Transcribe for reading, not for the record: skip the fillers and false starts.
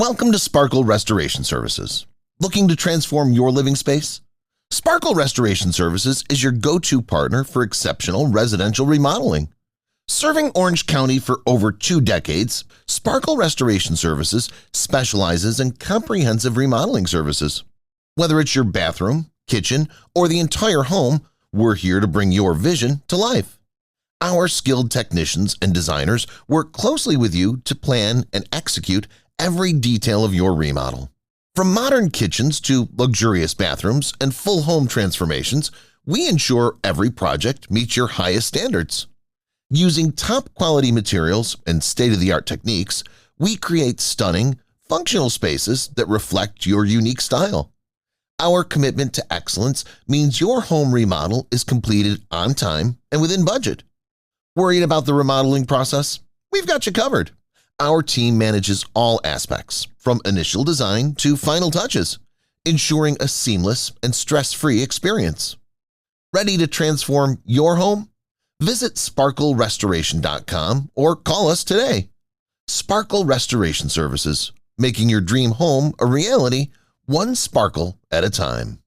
Welcome to Sparkle Restoration Services. Looking to transform your living space? Sparkle Restoration Services is your go-to partner for exceptional residential remodeling. Serving Orange County for over 2 decades, Sparkle Restoration Services specializes in comprehensive remodeling services. Whether it's your bathroom, kitchen, or the entire home, we're here to bring your vision to life. Our skilled technicians and designers work closely with you to plan and execute every detail of your remodel. From modern kitchens to luxurious bathrooms and full home transformations, we ensure every project meets your highest standards. Using top-quality materials and state-of-the-art techniques, we create stunning, functional spaces that reflect your unique style. Our commitment to excellence means your home remodel is completed on time and within budget. Worried about the remodeling process? We've got you covered. Our team manages all aspects, from initial design to final touches, ensuring a seamless and stress-free experience. Ready to transform your home? Visit sparklerestoration.com or call us today. Sparkle Restoration Services, making your dream home a reality, one sparkle at a time.